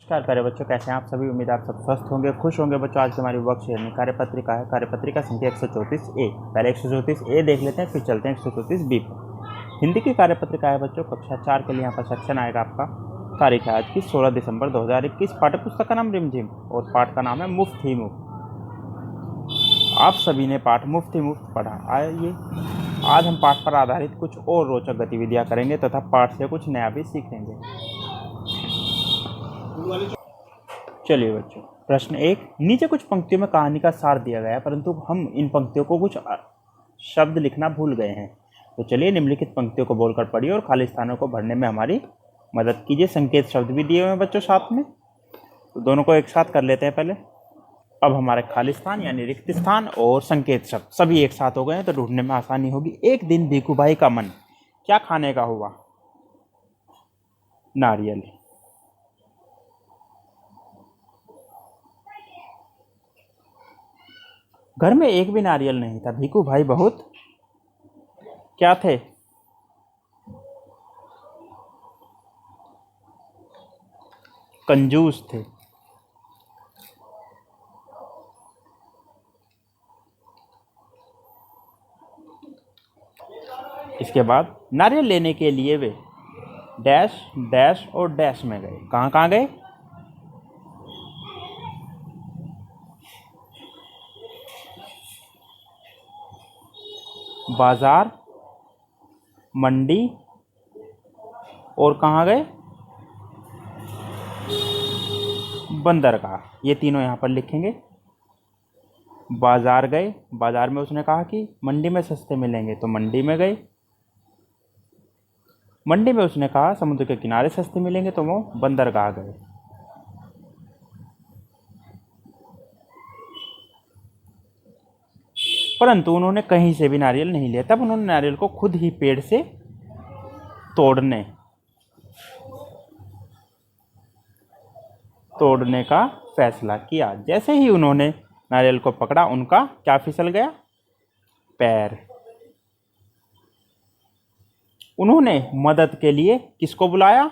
नमस्कार प्यारे बच्चों, कैसे हैं आप सभी। उम्मीद है आप सब स्वस्थ होंगे, खुश होंगे। बच्चों आज की हमारी वर्क शेयर में कार्यपत्रिका है, कार्यपत्रिका संख्या 134A। पहले 134A देख लेते हैं, फिर चलते हैं 134B पर। हिंदी की कार्यपत्रिका है बच्चों, कक्षा 4 के लिए यहाँ पर सेक्शन आएगा आपका। तारीख है आज की 16 दिसंबर 2021। पाठ्यपुस्तक का नाम रिमझिम और पाठ का नाम है मुफ्त ही मुफ्त। आप सभी ने पाठ मुफ्त ही मुफ्त पढ़ा। आइए आज हम पाठ पर आधारित कुछ और रोचक गतिविधियाँ करेंगे तथा पाठ से कुछ नया भी सीखेंगे। चलिए बच्चों, प्रश्न 1। नीचे कुछ पंक्तियों में कहानी का सार दिया गया है, परंतु हम इन पंक्तियों को कुछ शब्द लिखना भूल गए हैं। तो चलिए निम्नलिखित पंक्तियों को बोलकर पढ़िए और खाली स्थानों को भरने में हमारी मदद कीजिए। संकेत शब्द भी दिए हुए हैं बच्चों साथ में, तो दोनों को एक साथ कर लेते हैं पहले। अब हमारे खाली स्थान यानी रिक्त स्थान और संकेत शब्द सभी एक साथ हो गए हैं, तो ढूंढने में आसानी होगी। एक दिन भीखू भाई का मन क्या खाने का हुआ? नारियल। घर में एक भी नारियल नहीं था। भीखू भाई बहुत क्या थे? कंजूस थे। इसके बाद नारियल लेने के लिए वे डैश डैश और डैश में गए। कहाँ कहाँ गए? बाजार, मंडी और कहाँ गए? बंदरगाह। ये तीनों यहाँ पर लिखेंगे। बाजार गए, बाजार में उसने कहा कि मंडी में सस्ते मिलेंगे, तो मंडी में गए। मंडी में उसने कहा समुद्र के किनारे सस्ते मिलेंगे, तो वो बंदरगाह गए। परंतु उन्होंने कहीं से भी नारियल नहीं लिया। तब उन्होंने नारियल को खुद ही पेड़ से तोड़ने का फैसला किया। जैसे ही उन्होंने नारियल को पकड़ा, उनका क्या फिसल गया? पैर। उन्होंने मदद के लिए किसको बुलाया?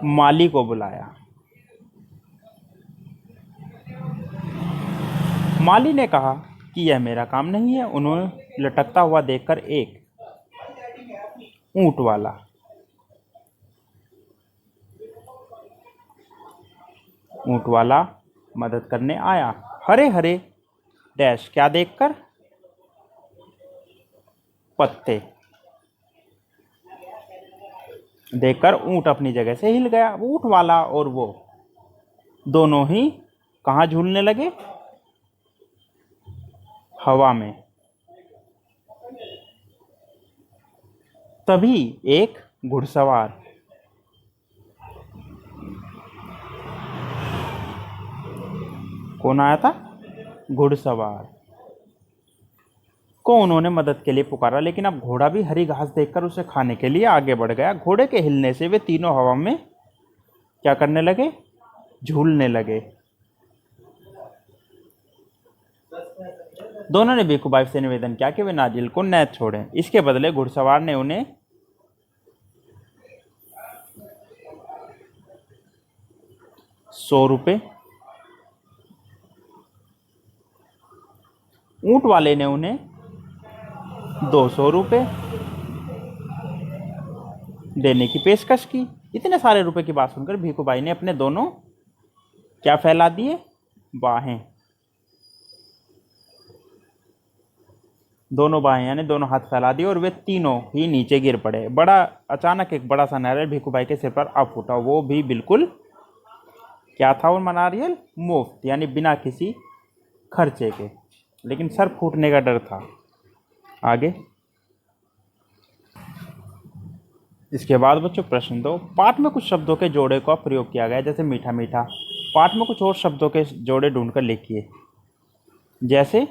माली को बुलाया। माली ने कहा कि यह मेरा काम नहीं है। उन्होंने लटकता हुआ देखकर एक ऊंट वाला मदद करने आया। हरे हरे डैश क्या देखकर? पत्ते देखकर ऊंट अपनी जगह से हिल गया। ऊंट वाला और वो दोनों ही कहाँ झूलने लगे? हवा में। तभी एक घुड़सवार कौन आया था? घुड़सवार को उन्होंने मदद के लिए पुकारा, लेकिन अब घोड़ा भी हरी घास देखकर उसे खाने के लिए आगे बढ़ गया। घोड़े के हिलने से वे तीनों हवा में क्या करने लगे? झूलने लगे। दोनों ने भीखूभाई से निवेदन किया कि वे नारियल को न छोड़ें। इसके बदले घुड़सवार ने उन्हें 100 रुपये, ऊंट वाले ने उन्हें 200 रुपये देने की पेशकश की। इतने सारे रुपए की बात सुनकर भीखूभाई ने अपने दोनों क्या फैला दिए? बाहें। दोनों बाहें यानी दोनों हाथ फैला दिए और वे तीनों ही नीचे गिर पड़े। अचानक एक बड़ा सा नारियल भीखूभाई के सिर पर आ फूटा। वो भी बिल्कुल क्या था? वो नारियल मुफ्त यानी बिना किसी खर्चे के, लेकिन सर फूटने का डर था। आगे इसके बाद बच्चों प्रश्न 2। पाठ में कुछ शब्दों के जोड़े का प्रयोग किया गया है, जैसे मीठा मीठा। पाठ में कुछ और शब्दों के जोड़े ढूंढकर लिखिए, जैसे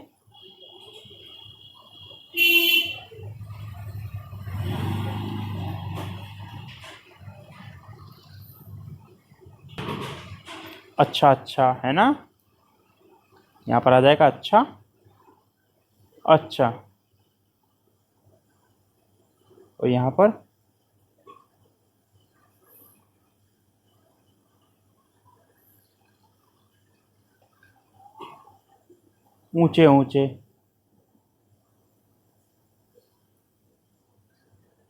अच्छा अच्छा, है ना? यहाँ पर आ जाएगा अच्छा अच्छा, और यहाँ पर ऊंचे ऊंचे।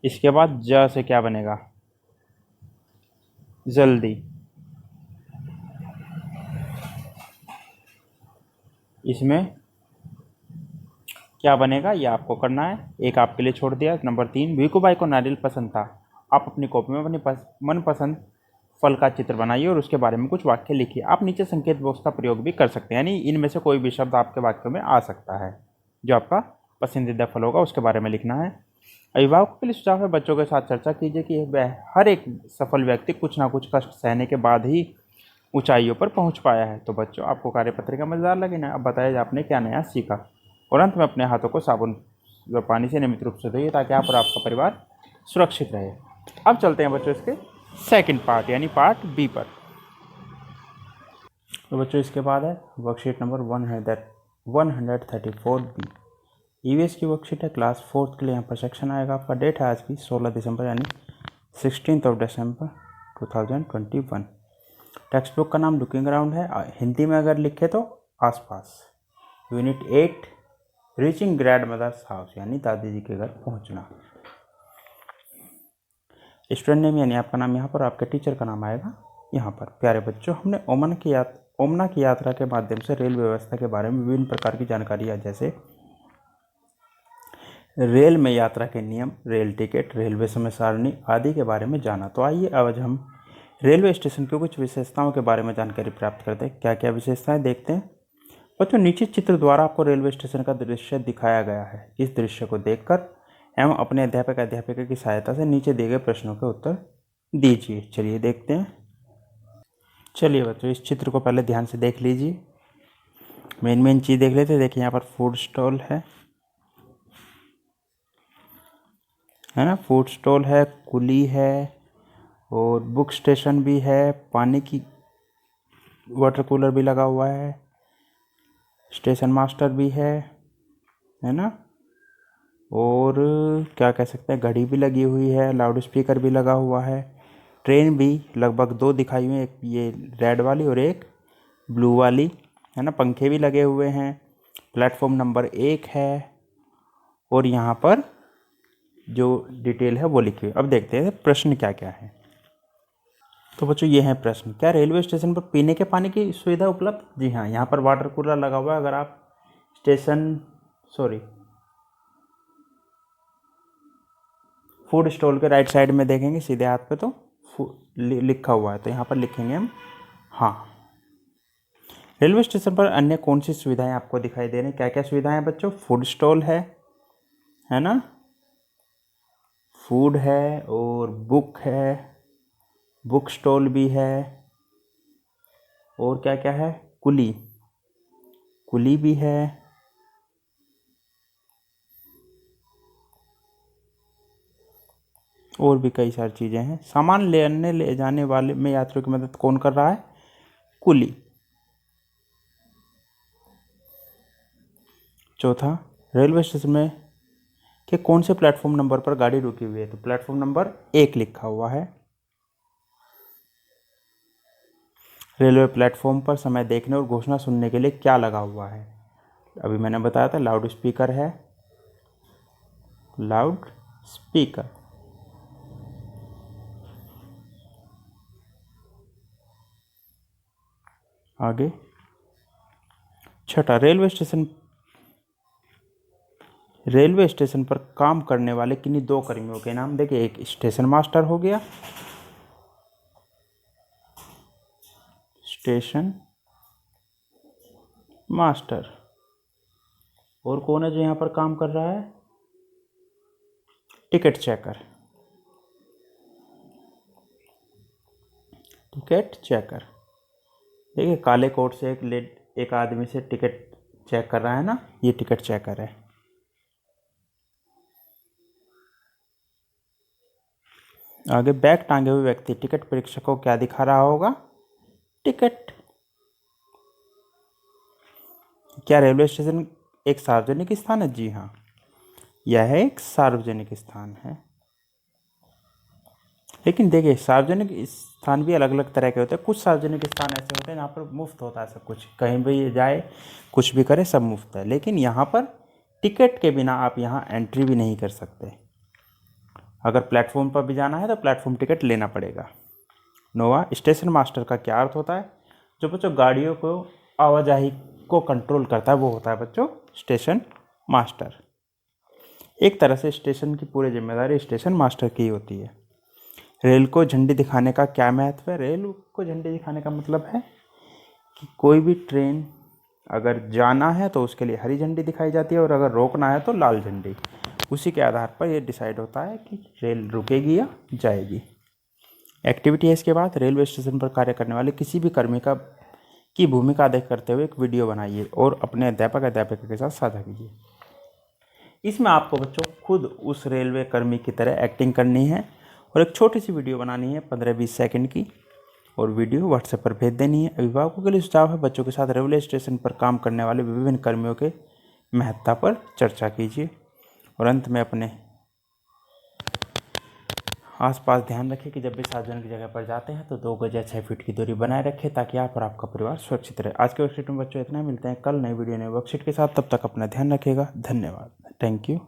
इसके बाद ज से क्या बनेगा? जल्दी। इसमें क्या बनेगा ये आपको करना है, एक आपके लिए छोड़ दिया। नंबर 3, भीखूभाई को नारियल पसंद था। आप अपनी कॉपी में अपनी मनपसंद फल का चित्र बनाइए और उसके बारे में कुछ वाक्य लिखिए। आप नीचे संकेत बॉक्स का प्रयोग भी कर सकते हैं, यानी इनमें से कोई भी शब्द आपके वाक्य में आ सकता है। जो आपका पसंदीदा फल होगा उसके बारे में लिखना है। अभिभावकों के लिए सुझाव है, बच्चों के साथ चर्चा कीजिए कि वह हर एक सफल व्यक्ति कुछ ना कुछ कष्ट सहने के बाद ही ऊंचाइयों पर पहुंच पाया है। तो बच्चों, आपको कार्यपत्रिका मजेदार लगी ना? अब बताइए आपने क्या नया सीखा। और अंत में अपने हाथों को साबुन व पानी से नियमित रूप से धोइए ताकि आप और आपका परिवार सुरक्षित रहे। अब चलते हैं बच्चों इसके सेकंड पार्ट यानी पार्ट बी पर। तो बच्चों इसके बाद है वर्कशीट नंबर 134 बी। ईवीएस की वर्कशीट है, क्लास 4 के लिए। यहाँ पर सेक्शन आएगा आपका। डेट है आज की 16 दिसंबर यानी 16 दिसंबर 2021। टेक्स्ट बुक का नाम लुकिंग अराउंड है। हिंदी में अगर लिखे तो आसपास। Unit 8 reaching grandmother's house यानी दादी जी के घर पहुंचना। स्टूडेंट नेम यानी आपका नाम यहाँ पर, आपके टीचर का नाम आएगा यहाँ पर। प्यारे बच्चों, हमने ओमना की यात्रा के माध्यम से रेल व्यवस्था के बारे में विभिन्न प्रकार की जानकारियाँ, जैसे रेल में यात्रा के नियम, रेल टिकट, रेलवे समय सारणी आदि के बारे में जाना। तो आइए आज हम रेलवे स्टेशन की कुछ विशेषताओं के बारे में जानकारी प्राप्त करते हैं। क्या क्या विशेषताएं देखते हैं बच्चों। नीचे चित्र द्वारा आपको रेलवे स्टेशन का दृश्य दिखाया गया है। इस दृश्य को देखकर एवं अपने अध्यापिका की सहायता से नीचे दिए गए प्रश्नों के उत्तर दीजिए। चलिए देखते हैं। चलिए बच्चों, इस चित्र को पहले ध्यान से देख लीजिए। मेन चीज़ देख लेते हैं। देखिए यहाँ पर फूड स्टॉल है ना? फूड स्टॉल है, कुली है और बुक स्टेशन भी है। पानी की वाटर कूलर भी लगा हुआ है। स्टेशन मास्टर भी है ना? और क्या कह सकते हैं, घड़ी भी लगी हुई है, लाउड स्पीकर भी लगा हुआ है। ट्रेन भी लगभग 2 दिखाई हुई हैं, एक ये रेड वाली और एक ब्लू वाली, है ना? पंखे भी लगे हुए हैं। प्लेटफॉर्म नंबर 1 है और यहाँ पर जो डिटेल है वो लिखी हुई। अब देखते हैं प्रश्न क्या क्या है। तो बच्चों ये है प्रश्न। क्या रेलवे स्टेशन पर पीने के पानी की सुविधा उपलब्ध? जी हाँ, यहाँ पर वाटर कूलर लगा हुआ है। अगर आप फूड स्टॉल के राइट साइड में देखेंगे सीधे हाथ पे, तो लिखा हुआ है, तो यहाँ पर लिखेंगे हम हाँ। रेलवे स्टेशन पर अन्य कौन सी सुविधाएं आपको दिखाई दे रही हैं? क्या क्या सुविधाएं हैं बच्चों? फूड स्टॉल है ना? फूड है और बुक है, बुक स्टॉल भी है। और क्या क्या है? कुली भी है। और भी कई सारी चीज़ें हैं। सामान ले जाने वाले में यात्रियों की मदद कौन कर रहा है? कुली। चौथा, रेलवे स्टेशन में के कौन से प्लेटफॉर्म नंबर पर गाड़ी रुकी हुई है? तो प्लेटफॉर्म नंबर 1 लिखा हुआ है। रेलवे प्लेटफॉर्म पर समय देखने और घोषणा सुनने के लिए क्या लगा हुआ है? अभी मैंने बताया था, लाउड स्पीकर है, लाउड स्पीकर। आगे छठा, रेलवे स्टेशन पर काम करने वाले किन्हीं 2 कर्मियों के नाम। देखिए, एक स्टेशन मास्टर हो गया, स्टेशन मास्टर। और कौन है जो यहाँ पर काम कर रहा है? Ticket checker. Ticket checker. देखिए, काले कोट से एक आदमी से टिकट चेक कर रहा है ना, ये टिकट चेकर है। आगे, बैग टांगे हुए व्यक्ति टिकट परीक्षक को क्या दिखा रहा होगा? टिकट। क्या रेलवे स्टेशन एक सार्वजनिक स्थान है? जी हाँ, यह एक सार्वजनिक स्थान है। लेकिन देखिए, सार्वजनिक स्थान भी अलग अलग तरह के होते हैं। कुछ सार्वजनिक स्थान ऐसे होते हैं जहाँ पर मुफ्त होता है सब कुछ, कहीं भी जाए कुछ भी करे सब मुफ्त है। लेकिन यहाँ पर टिकट के बिना आप यहाँ एंट्री भी नहीं कर सकते। अगर प्लेटफॉर्म पर भी जाना है तो प्लेटफॉर्म टिकट लेना पड़ेगा। नोवा, स्टेशन मास्टर का क्या अर्थ होता है? जो बच्चों गाड़ियों को आवाजाही को कंट्रोल करता है वो होता है बच्चों स्टेशन मास्टर। एक तरह से स्टेशन की पूरी जिम्मेदारी स्टेशन मास्टर की होती है। रेल को झंडी दिखाने का क्या महत्व है? रेल को झंडी दिखाने का मतलब है कि कोई भी ट्रेन अगर जाना है तो उसके लिए हरी झंडी दिखाई जाती है और अगर रोकना है तो लाल झंडी। उसी के आधार पर यह डिसाइड होता है कि रेल रुकेगी या जाएगी। एक्टिविटी है इसके बाद, रेलवे स्टेशन पर कार्य करने वाले किसी भी कर्मी की भूमिका अदा करते हुए एक वीडियो बनाइए और अपने अध्यापिका के साथ साझा कीजिए। इसमें आपको बच्चों खुद उस रेलवे कर्मी की तरह एक्टिंग करनी है और एक छोटी सी वीडियो बनानी है 15-20 सेकंड की, और वीडियो व्हाट्सएप पर भेज देनी है। अभिभावकों के लिए सुझाव है, बच्चों के साथ रेलवे स्टेशन पर काम करने वाले विभिन्न कर्मियों के महत्ता पर चर्चा कीजिए। और अंत में अपने आसपास ध्यान रखें कि जब भी सार्वजनिक जगह पर जाते हैं तो 2 गज या 6 फीट की दूरी बनाए रखें ताकि आप और आपका परिवार सुरक्षित रहे। आज के वर्कशीट में बच्चों इतना, मिलते हैं कल नई वीडियो नए वर्कशीट के साथ। तब तक अपना ध्यान रखिएगा। धन्यवाद। Thank you.